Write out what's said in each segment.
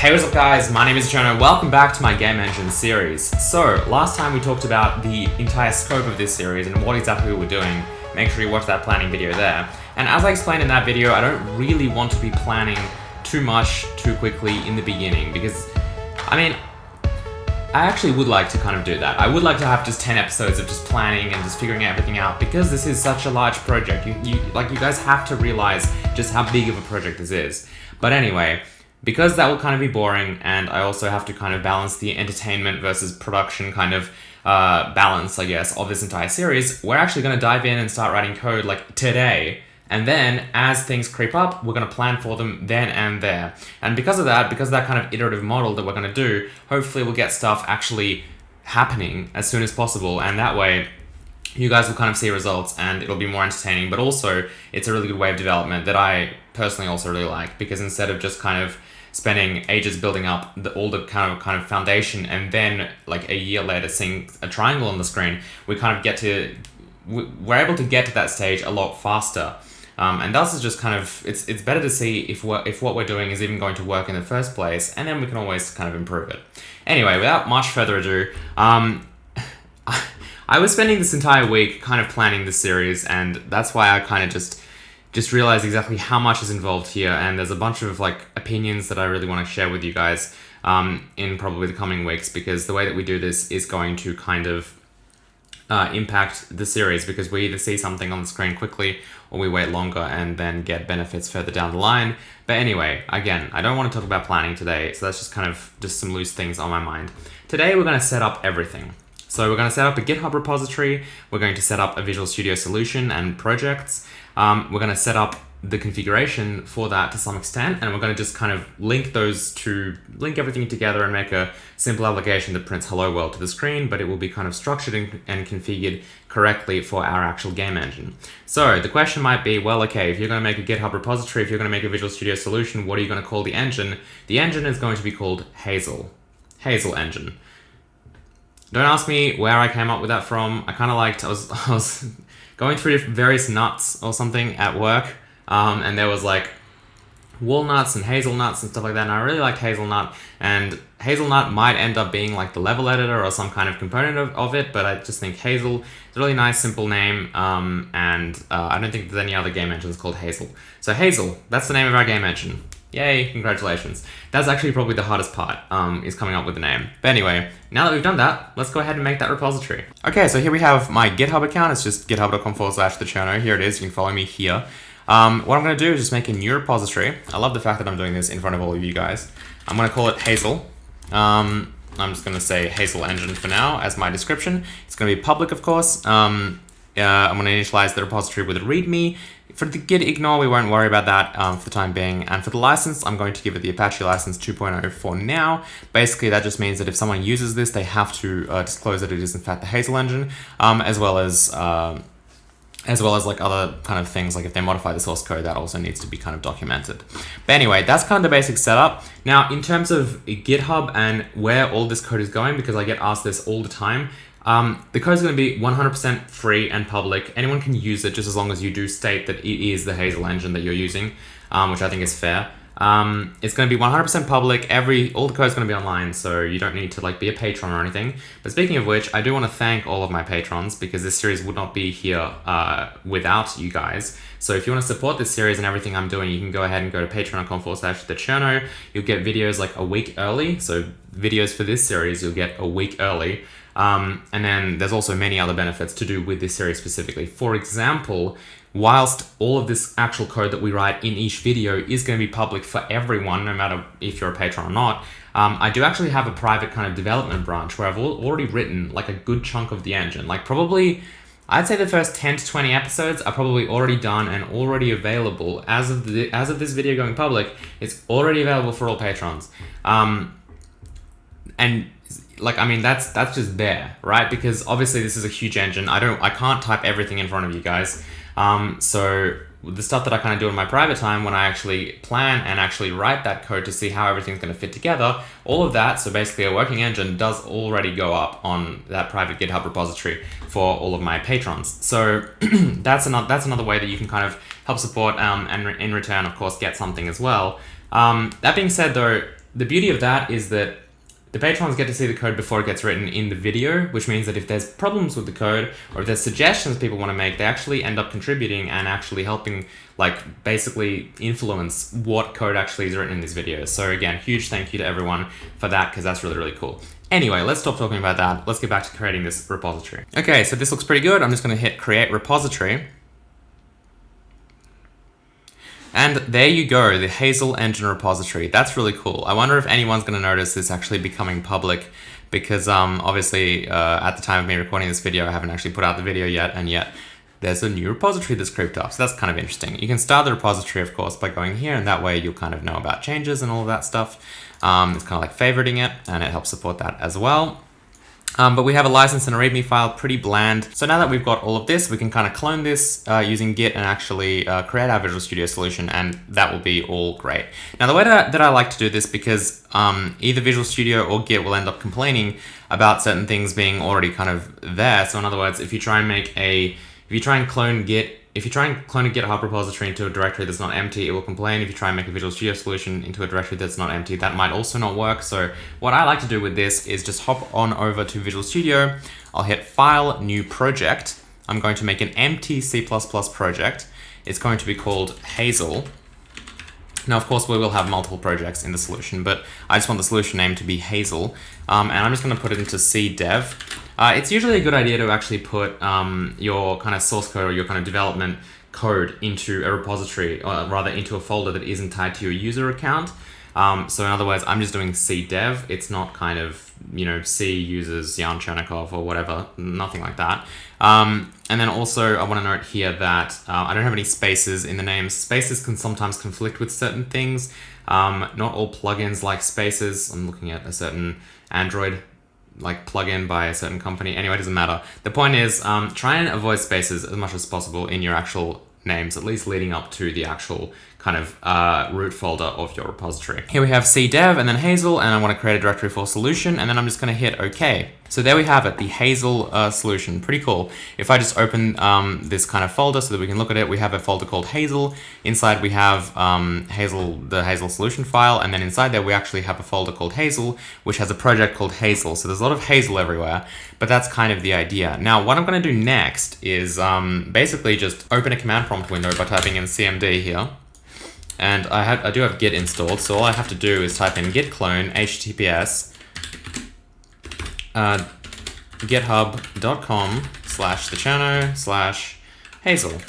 Hey, what's up guys? My name is Cherno. Welcome back to my game engine series. So, last time we talked about the entire scope of this series and what exactly we were doing. Make sure you watch that planning video there. And as I explained in that video, I don't really want to be planning too much too quickly in the beginning because, I actually would like to kind of do that. I would like to have just 10 episodes of just planning and just figuring everything out because this is such a large project. You guys have to realize just how big of a project this is. But anyway, because that will kind of be boring, and I also have to kind of balance the entertainment versus production kind of balance, I guess, of this entire series, we're actually going to dive in and start writing code like today. And then as things creep up, we're going to plan for them then and there. And because of that kind of iterative model that we're going to do, hopefully we'll get stuff actually happening as soon as possible. And that way, you guys will kind of see results and it'll be more entertaining. But also, it's a really good way of development that I personally also really like, because instead of just kind of spending ages building up all the kind of foundation and then like a year later seeing a triangle on the screen, we're able to get to that stage a lot faster. And thus is just kind of, it's better to see if what we're doing is even going to work in the first place, and then we can always kind of improve it. Anyway, without much further ado, I was spending this entire week kind of planning this series, and that's why I kind of just realized exactly how much is involved here, and there's a bunch of like opinions that I really want to share with you guys in probably the coming weeks, because the way that we do this is going to kind of impact the series, because we either see something on the screen quickly or we wait longer and then get benefits further down the line. But anyway, again, I don't want to talk about planning today, so that's just kind of just some loose things on my mind. Today we're going to set up everything. So we're going to set up a GitHub repository, we're going to set up a Visual Studio solution and projects, we're going to set up the configuration for that to some extent, and we're going to just kind of link everything together and make a simple application that prints hello world to the screen, but it will be kind of structured and configured correctly for our actual game engine. So the question might be, well, okay, if you're going to make a GitHub repository, if you're going to make a Visual Studio solution, what are you going to call the engine? The engine is going to be called Hazel. Hazel engine. Don't ask me where I came up with that from. I kind of liked, I was going through various nuts or something at work, and there was like walnuts and hazelnuts and stuff like that, and I really liked hazelnut, and hazelnut might end up being like the level editor or some kind of component of it, but I just think Hazel is a really nice, simple name, and I don't think there's any other game engines called Hazel. So Hazel, that's the name of our game engine. Yay, congratulations. That's actually probably the hardest part, is coming up with the name. But anyway, now that we've done that, let's go ahead and make that repository. Okay, so here we have my GitHub account. It's just github.com/thecherno. Here it is, you can follow me here. What I'm gonna do is just make a new repository. I love the fact that I'm doing this in front of all of you guys. I'm gonna call it Hazel. I'm just gonna say Hazel Engine for now as my description. It's gonna be public, of course. I'm gonna initialize the repository with a README. For the git ignore, we won't worry about that for the time being. And for the license, I'm going to give it the Apache license 2.0 for now. Basically, that just means that if someone uses this, they have to disclose that it is in fact the Hazel engine, as well as like other kind of things, like if they modify the source code, that also needs to be kind of documented. But anyway, that's kind of the basic setup. Now, in terms of GitHub and where all this code is going, because I get asked this all the time, the code is going to be 100% free and public. Anyone can use it just as long as you do state that it is the Hazel engine that you're using, which I think is fair. It's going to be 100% public. All the code is going to be online, so you don't need to like be a patron or anything. But speaking of which, I do want to thank all of my patrons, because this series would not be here without you guys. So if you want to support this series and everything I'm doing, you can go ahead and go to patreon.com/thecherno. You'll get videos like a week early. So videos for this series, you'll get a week early. And then there's also many other benefits to do with this series specifically. For example, whilst all of this actual code that we write in each video is going to be public for everyone, no matter if you're a patron or not, I do actually have a private kind of development branch where I've already written like a good chunk of the engine. Like probably, I'd say the first 10 to 20 episodes are probably already done and already available. As of this video going public, it's already available for all patrons. And like, that's just there, right? Because obviously this is a huge engine. I can't type everything in front of you guys. So the stuff that I kind of do in my private time when I actually plan and actually write that code to see how everything's going to fit together, all of that, so basically a working engine, does already go up on that private GitHub repository for all of my patrons. So that's another way that you can kind of help support, and in return, of course, get something as well. That being said, though, the beauty of that is that the patrons get to see the code before it gets written in the video, which means that if there's problems with the code or if there's suggestions people want to make, they actually end up contributing and actually helping, like, basically influence what code actually is written in these videos. So again, huge thank you to everyone for that, because that's really, really cool. Anyway, let's stop talking about that. Let's get back to creating this repository. Okay, so this looks pretty good. I'm just going to hit create repository. And there you go, the Hazel engine repository. That's really cool. I wonder if anyone's going to notice this actually becoming public, because obviously at the time of me recording this video, I haven't actually put out the video yet, and yet there's a new repository that's creeped up. So that's kind of interesting. You can start the repository, of course, by going here, and that way you'll kind of know about changes and all of that stuff. It's kind of like favoriting it, and it helps support that as well. But we have a license and a README file, pretty bland. So now that we've got all of this, we can kind of clone this using Git and actually create our Visual Studio solution, and that will be all great. Now, the way that I like to do this, because either Visual Studio or Git will end up complaining about certain things being already kind of there. So in other words, if you try and clone a GitHub repository into a directory that's not empty, it will complain. If you try and make a Visual Studio solution into a directory that's not empty, that might also not work. So what I like to do with this is just hop on over to Visual Studio. I'll hit File, New Project. I'm going to make an empty C++ project. It's going to be called Hazel. Now, of course, we will have multiple projects in the solution, but I just want the solution name to be Hazel. And I'm just going to put it into C dev. It's usually a good idea to actually put your kind of source code or your kind of development code into a repository, or rather into a folder that isn't tied to your user account. So in other words, I'm just doing C dev. It's not kind of, C users Jan Chernikov or whatever, nothing like that. And then also I want to note here that I don't have any spaces in the name. Spaces can sometimes conflict with certain things. Not all plugins like spaces. I'm looking at a certain Android plugin by a certain company. Anyway, it doesn't matter. The point is, try and avoid spaces as much as possible in your actual names, at least leading up to the actual kind of root folder of your repository. Here we have C dev and then Hazel, and I want to create a directory for solution, and then I'm just going to hit OK. So there we have it, the Hazel solution. Pretty cool. If I just open this kind of folder so that we can look at it, we have a folder called Hazel. Inside we have the Hazel solution file, and then inside there we actually have a folder called Hazel, which has a project called Hazel. So there's a lot of Hazel everywhere, but that's kind of the idea. Now, what I'm going to do next is basically just open a command prompt window by typing in cmd here. And I do have Git installed, so all I have to do is type in git clone https github.com/thecherno/Hazel,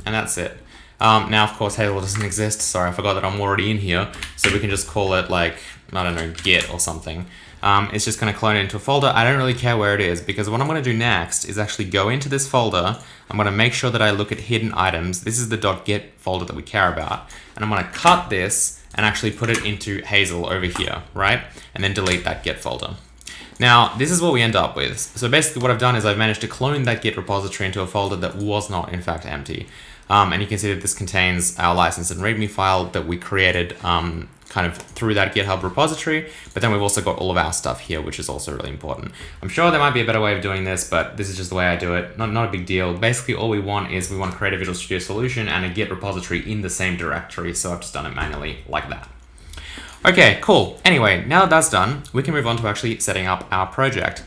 and that's it. Now, of course, Hazel doesn't exist. Sorry, I forgot that I'm already in here, so we can just call it I don't know, Git or something. It's just going to clone it into a folder. I don't really care where it is, because what I'm going to do next is actually go into this folder. I'm going to make sure that I look at hidden items. This is the .git folder that we care about. And I'm going to cut this and actually put it into Hazel over here, right? And then delete that Git folder. Now, this is what we end up with. So basically what I've done is I've managed to clone that Git repository into a folder that was not, in fact, empty. And you can see that this contains our license and README file that we created kind of through that GitHub repository, but then we've also got all of our stuff here, which is also really important. I'm sure there might be a better way of doing this, but this is just the way I do it. Not a big deal. Basically, all we want is we want to create a Visual Studio solution and a Git repository in the same directory, so I've just done it manually like that. Okay, cool. Anyway, now that that's done, we can move on to actually setting up our project.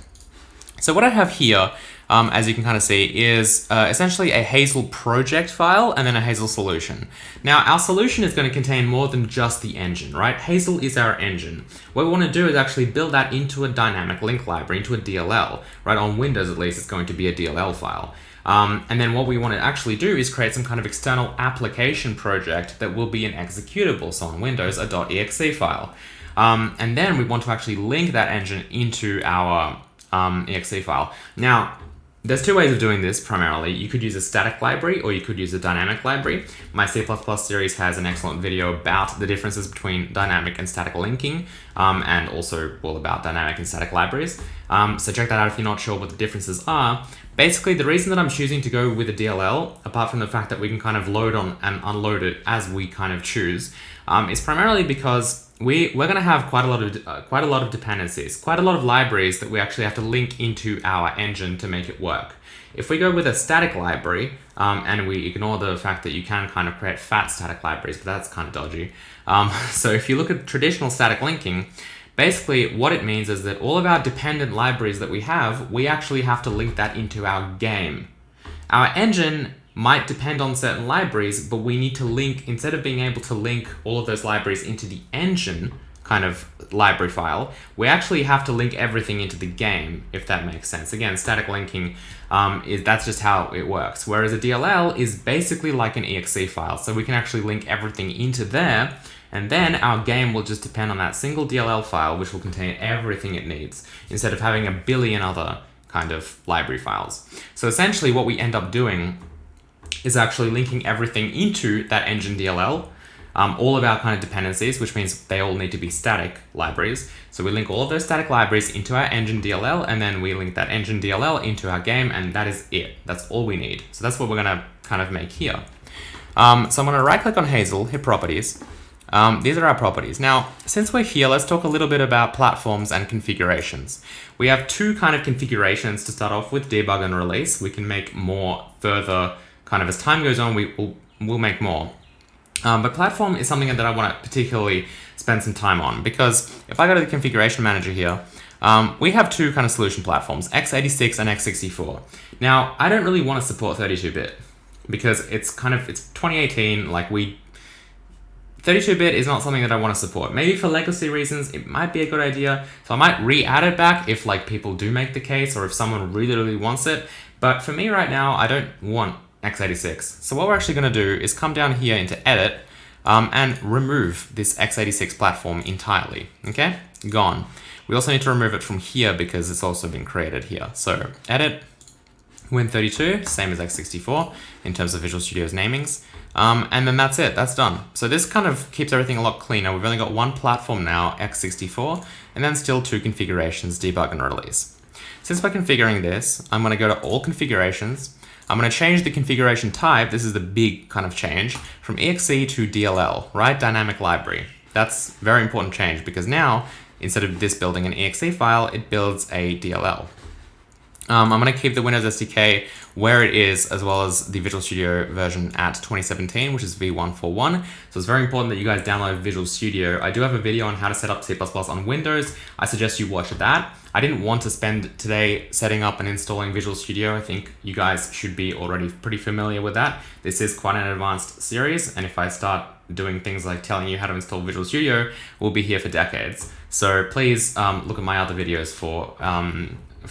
So what I have here, as you can kind of see, is essentially a Hazel project file and then a Hazel solution. Now, our solution is going to contain more than just the engine, right? Hazel is our engine. What we want to do is actually build that into a dynamic link library, into a DLL, right? On Windows, at least, it's going to be a DLL file. And then what we want to actually do is create some kind of external application project that will be an executable, so on Windows, a .exe file. And then we want to actually link that engine into our exe file. Now, there's two ways of doing this primarily. You could use a static library or you could use a dynamic library. My C++ series has an excellent video about the differences between dynamic and static linking, and also all about dynamic and static libraries. So check that out if you're not sure what the differences are. Basically, the reason that I'm choosing to go with a DLL, apart from the fact that we can kind of load on and unload it as we kind of choose, is primarily because we're going to have quite a lot of dependencies, quite a lot of libraries that we actually have to link into our engine to make it work. If we go with a static library, and we ignore the fact that you can kind of create fat static libraries, but that's kind of dodgy. So if you look at traditional static linking, basically what it means is that all of our dependent libraries that we actually have to link that into our game. Our engine might depend on certain libraries, but we need to link, instead of being able to link all of those libraries into the engine kind of library file, we actually have to link everything into the game, if that makes sense. Again, static linking, that's just how it works. Whereas a DLL is basically like an exe file, so we can actually link everything into there, and then our game will just depend on that single DLL file, which will contain everything it needs, instead of having a billion other kind of library files. So essentially what we end up doing is actually linking everything into that engine DLL, all of our kind of dependencies, which means they all need to be static libraries. So we link all of those static libraries into our engine DLL, and then we link that engine DLL into our game, and that is it. That's all we need. So that's what we're gonna kind of make here. So I'm gonna right click on Hazel, hit properties. These are our properties. Now, since we're here, let's talk a little bit about platforms and configurations. We have two kind of configurations to start off with, debug and release. We can make more further, kind of as time goes on, we'll make more. But platform is something that I want to particularly spend some time on, because if I go to the configuration manager here, we have two kind of solution platforms, x86 and x64. Now, I don't really want to support 32-bit because it's 2018, 32-bit is not something that I want to support. Maybe for legacy reasons, it might be a good idea. So I might re-add it back if people do make the case, or if someone really, really wants it. But for me right now, I don't want x86. So what we're actually going to do is come down here into edit and remove this x86 platform entirely. Okay, gone. We also need to remove it from here because it's also been created here. So edit, Win32, same as x64 in terms of Visual Studio's namings. And then that's it, that's done. So this kind of keeps everything a lot cleaner. We've only got one platform now, x64, and then still two configurations, debug and release. Since we're configuring this, I'm going to go to all configurations. I'm going to change the configuration type. This is the big kind of change from exe to DLL, right? Dynamic library. That's a very important change because now, instead of this building an exe file, it builds a DLL. I'm going to keep the Windows SDK where it is, as well as the Visual Studio version at 2017, which is v141. So it's very important that you guys download Visual Studio. I do have a video on how to set up C++ on Windows. I suggest you watch that. I didn't want to spend today setting up and installing Visual Studio. I think you guys should be already pretty familiar with that. This is quite an advanced series, and if I start doing things like telling you how to install Visual Studio, we'll be here for decades. So please look at my other videos for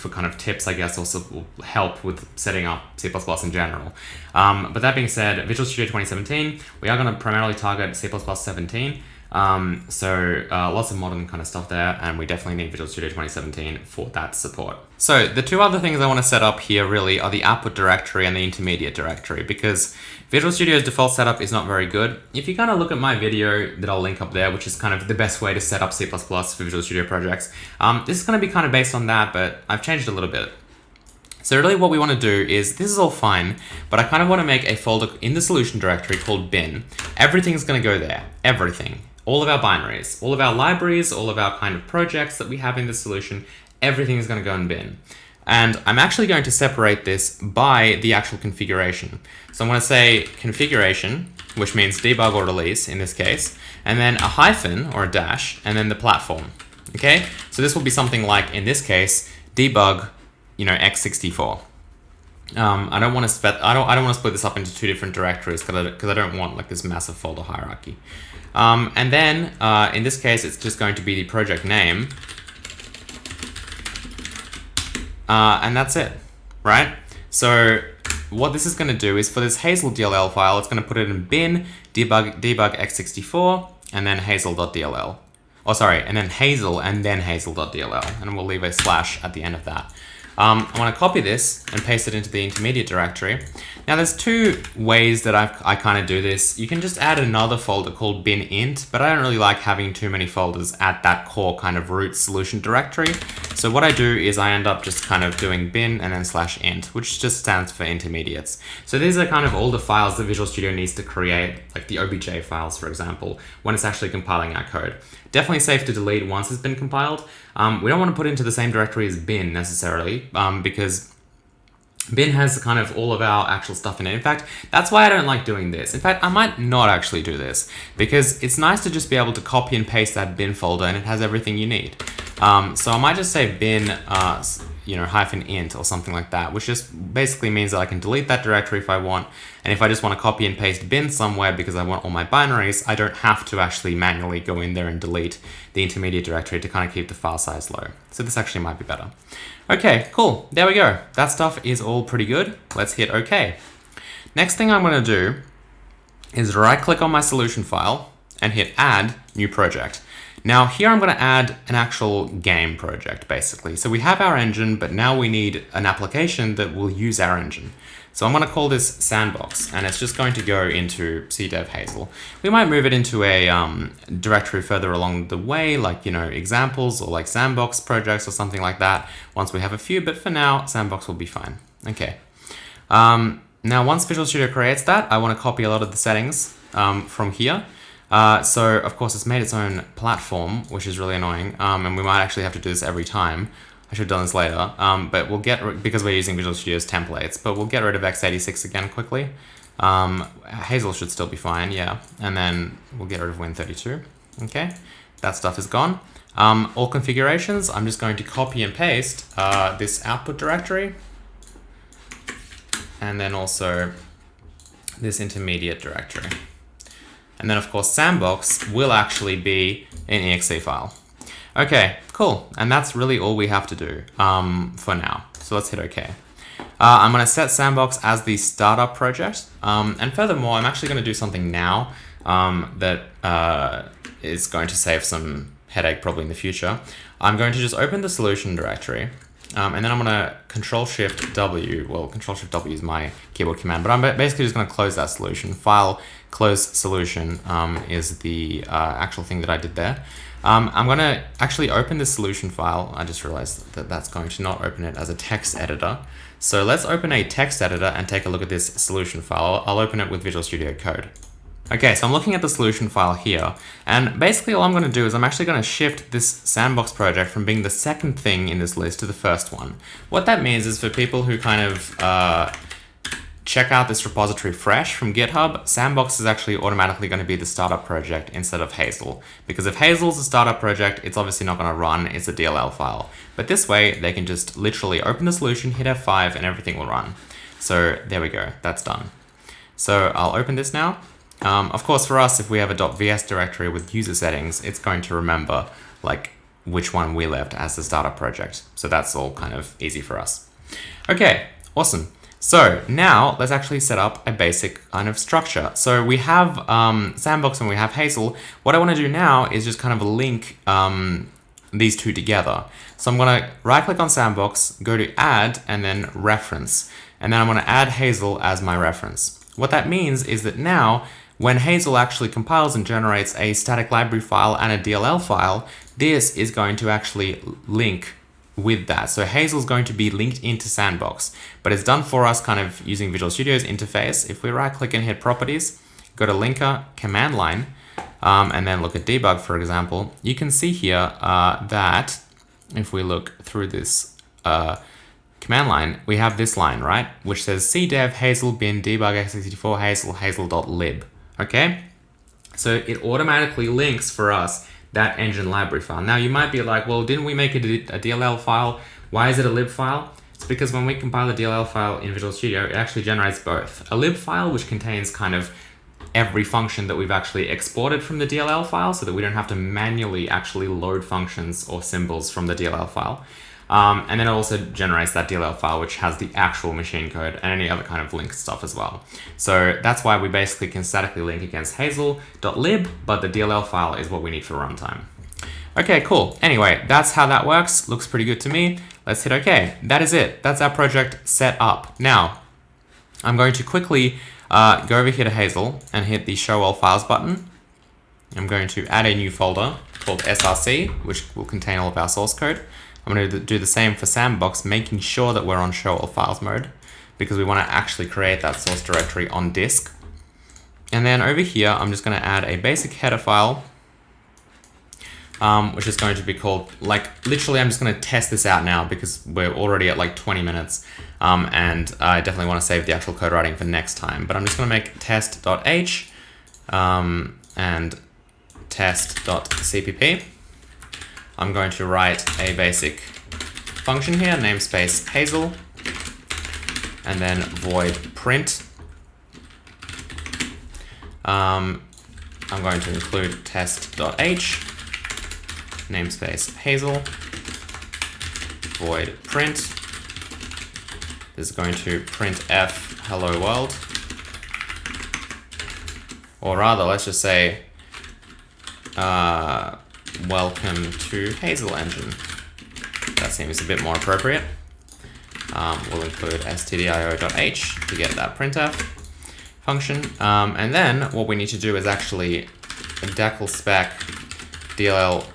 kind of tips, I guess, also will help with setting up C++ in general. But that being said, Visual Studio 2017, we are going to primarily target C++ 17. So lots of modern kind of stuff there, and we definitely need Visual Studio 2017 for that support. So the two other things I want to set up here really are the output directory and the intermediate directory, because Visual Studio's default setup is not very good. If you kind of look at my video that I'll link up there, which is kind of the best way to set up C++ for Visual Studio projects, this is going to be kind of based on that, but I've changed a little bit. So really what we want to do is, this is all fine, but I kind of want to make a folder in the solution directory called bin. Everything's going to go there, everything. All of our binaries, all of our libraries, all of our kind of projects that we have in the solution, everything is going to go in bin. And I'm actually going to separate this by the actual configuration. So I'm going to say configuration, which means debug or release in this case, and then a hyphen or a dash, and then the platform. Okay, so this will be something like, in this case, debug, x64. I don't want to split this up into two different directories because I don't want like this massive folder hierarchy. And then in this case, it's just going to be the project name. And that's it, right? So what this is going to do is, for this Hazel DLL file, it's going to put it in bin, debug x64, and then hazel.dll. Oh, sorry, and then hazel, and then hazel.dll. And we'll leave a slash at the end of that. I want to copy this and paste it into the intermediate directory. Now there's two ways that I kind of do this. You can just add another folder called bin.int, but I don't really like having too many folders at that core kind of root solution directory. So what I do is I end up just kind of doing bin and then /int, which just stands for intermediates. So these are kind of all the files that Visual Studio needs to create, like the OBJ files, for example, when it's actually compiling our code. Definitely safe to delete once it's been compiled. We don't want to put it into the same directory as bin necessarily, because bin has kind of all of our actual stuff in it. In fact, that's why I don't like doing this. In fact, I might not actually do this, because it's nice to just be able to copy and paste that bin folder and it has everything you need. So I might just say bin, -int or something like that, which just basically means that I can delete that directory if I want. And if I just want to copy and paste bin somewhere because I want all my binaries, I don't have to actually manually go in there and delete the intermediate directory to kind of keep the file size low. So this actually might be better. Okay, cool. There we go. That stuff is all pretty good. Let's hit OK. Next thing I'm going to do is right click on my solution file and hit add new project. Now here I'm going to add an actual game project basically. So we have our engine, but now we need an application that will use our engine. So I'm going to call this sandbox, and it's just going to go into cdev hazel. We might move it into a directory further along the way, like, examples or like sandbox projects or something like that once we have a few, but for now, sandbox will be fine. Okay. Now, once Visual Studio creates that, I want to copy a lot of the settings from here. So of course it's made its own platform, which is really annoying. And we might actually have to do this every time. I should have done this later, but we'll because we're using Visual Studio's templates, but we'll get rid of x86 again quickly. Hazel should still be fine, yeah. And then we'll get rid of Win32. Okay, that stuff is gone. All configurations, I'm just going to copy and paste this output directory. And then also this intermediate directory. And then of course, sandbox will actually be an exe file. Okay, cool. And that's really all we have to do for now. So let's hit OK. I'm going to set sandbox as the startup project. And furthermore, I'm actually going to do something now that is going to save some headache probably in the future. I'm going to just open the solution directory. And then I'm going to Control-Shift-W. Well, Control-Shift-W is my keyboard command, but I'm basically just going to close that solution. File, close solution is the actual thing that I did there. I'm going to actually open this solution file. I just realized that that's going to not open it as a text editor. So let's open a text editor and take a look at this solution file. I'll open it with Visual Studio Code. Okay, so I'm looking at the solution file here, and basically all I'm going to do is I'm actually going to shift this sandbox project from being the second thing in this list to the first one. What that means is for people who kind of check out this repository fresh from GitHub, sandbox is actually automatically going to be the startup project instead of Hazel. Because if Hazel's a startup project, it's obviously not going to run, it's a DLL file. But this way, they can just literally open the solution, hit F5, and everything will run. So there we go, that's done. So I'll open this now. Of course, for us, if we have a .vs directory with user settings, it's going to remember like which one we left as the startup project. So that's all kind of easy for us. Okay, awesome. So now let's actually set up a basic kind of structure. So we have sandbox and we have Hazel. What I want to do now is just kind of link these two together. So I'm going to right click on sandbox, go to add, and then reference. And then I'm going to add Hazel as my reference. What that means is that now when Hazel actually compiles and generates a static library file and a DLL file, this is going to actually link with that. So Hazel is going to be linked into Sandbox, but it's done for us kind of using Visual Studio's interface. If we right click and hit properties, go to linker, command line, and then look at debug, for example, you can see here that if we look through this command line, we have this line, right? Which says cdev hazel bin debug x64 hazel hazel.lib. Okay, so it automatically links for us that engine library file. Now you might be like, well, didn't we make it a DLL file? Why is it a lib file? It's because when we compile a DLL file in Visual Studio, it actually generates both. A lib file, which contains kind of every function that we've actually exported from the DLL file so that we don't have to manually actually load functions or symbols from the DLL file. And then it also generates that DLL file, which has the actual machine code and any other kind of link stuff as well. So that's why we basically can statically link against hazel.lib, but the DLL file is what we need for runtime. Okay, cool. Anyway, that's how that works. Looks pretty good to me. Let's hit OK. That is it. That's our project set up. Now, I'm going to quickly go over here to Hazel and hit the Show All Files button. I'm going to add a new folder called src, which will contain all of our source code. I'm going to do the same for Sandbox, making sure that we're on Show All Files mode, because we want to actually create that source directory on disk. And then over here, I'm just going to add a basic header file which is going to be called, like, literally I'm just going to test this out now because we're already at like 20 minutes. And I definitely want to save the actual code writing for next time. But I'm just going to make test.h and test.cpp. I'm going to write a basic function here, namespace Hazel, and then void print. I'm going to include test.h, namespace Hazel, void print. This is going to print f hello world. Or rather, let's just say welcome to Hazel Engine. That seems a bit more appropriate. We'll include stdio.h to get that printf function. And then what we need to do is actually decal spec DLL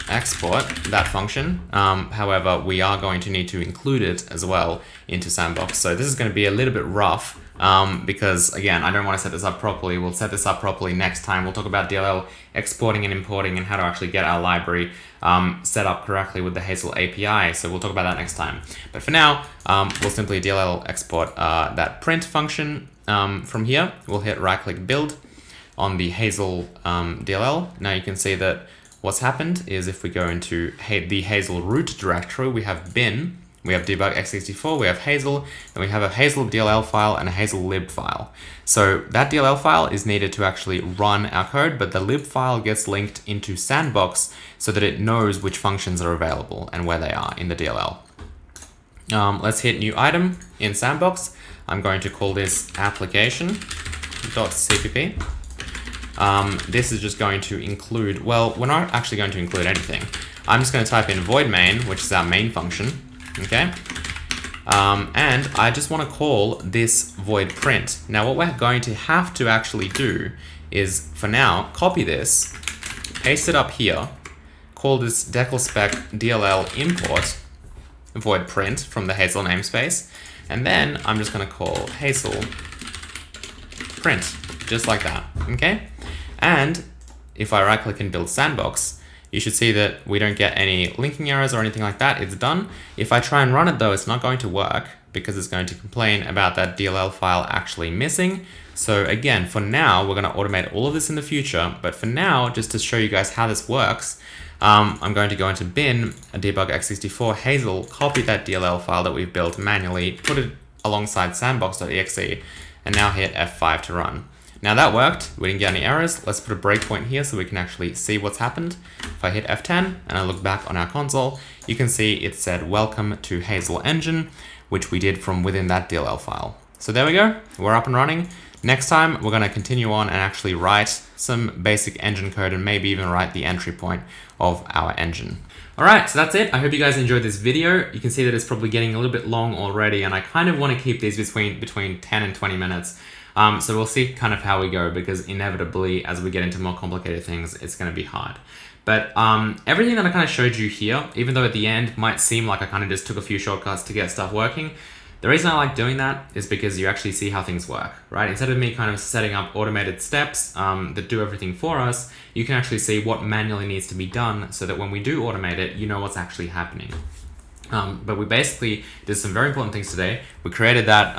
export that function. However, we are going to need to include it as well into Sandbox. So this is going to be a little bit rough because, again, I don't want to set this up properly. We'll set this up properly next time. We'll talk about DLL exporting and importing and how to actually get our library set up correctly with the Hazel API. So we'll talk about that next time. But for now, we'll simply DLL export that print function from here. We'll hit right-click build on the Hazel DLL. Now you can see that what's happened is if we go into the Hazel root directory, we have bin, we have debug x64, we have Hazel, and we have a Hazel DLL file and a Hazel lib file. So that DLL file is needed to actually run our code, but the lib file gets linked into Sandbox so that it knows which functions are available and where they are in the DLL. Let's hit new item in Sandbox. I'm going to call this application.cpp. This is just going to include, well, we're not actually going to include anything. I'm just going to type in void main, which is our main function, okay? And I just want to call this void print. Now what we're going to have to actually do is, for now, copy this, paste it up here, call this decal spec DLL import void print from the Hazel namespace, and then I'm just going to call Hazel print, just like that, okay? And if I right click and build Sandbox, you should see that we don't get any linking errors or anything like that. It's done. If I try and run it though, it's not going to work because it's going to complain about that DLL file actually missing. So again, for now, we're going to automate all of this in the future. But for now, just to show you guys how this works, I'm going to go into bin, debug x64 Hazel, copy that DLL file that we've built manually, put it alongside sandbox.exe, and now hit F5 to run. Now that worked, we didn't get any errors. Let's put a breakpoint here so we can actually see what's happened. If I hit F10 and I look back on our console, you can see it said welcome to Hazel Engine, which we did from within that DLL file. So there we go, we're up and running. Next time, we're gonna continue on and actually write some basic engine code and maybe even write the entry point of our engine. All right, so that's it. I hope you guys enjoyed this video. You can see that it's probably getting a little bit long already, and I kind of want to keep these between 10 and 20 minutes. So we'll see kind of how we go, because inevitably, as we get into more complicated things, it's going to be hard. But everything that I kind of showed you here, even though at the end might seem like I kind of just took a few shortcuts to get stuff working, the reason I like doing that is because you actually see how things work, right? Instead of me kind of setting up automated steps that do everything for us, you can actually see what manually needs to be done so that when we do automate it, you know what's actually happening. But we basically did some very important things today. We created that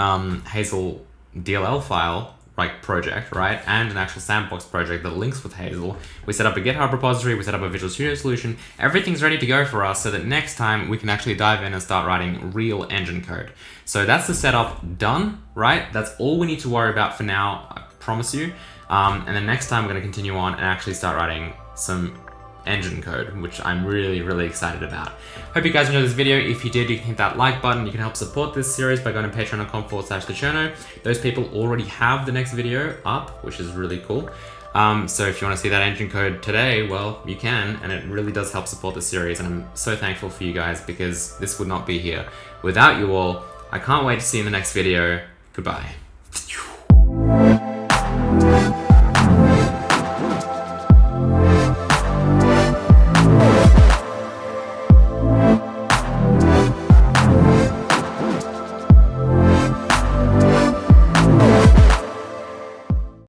Hazel DLL file like project, right? And an actual Sandbox project that links with Hazel. We set up a GitHub repository, we set up a Visual Studio solution. Everything's ready to go for us so that next time we can actually dive in and start writing real engine code. So that's the setup done, right? That's all we need to worry about for now, I promise you. And then next time we're gonna continue on and actually start writing some engine code, which I'm really, really excited about. Hope you guys enjoyed this video. If you did, you can hit that like button. You can help support this series by going to patreon.com/Cherno. Those people already have the next video up, which is really cool. So if you want to see that engine code today, well, you can, and it really does help support the series. And I'm so thankful for you guys because this would not be here without you all. I can't wait to see you in the next video. Goodbye.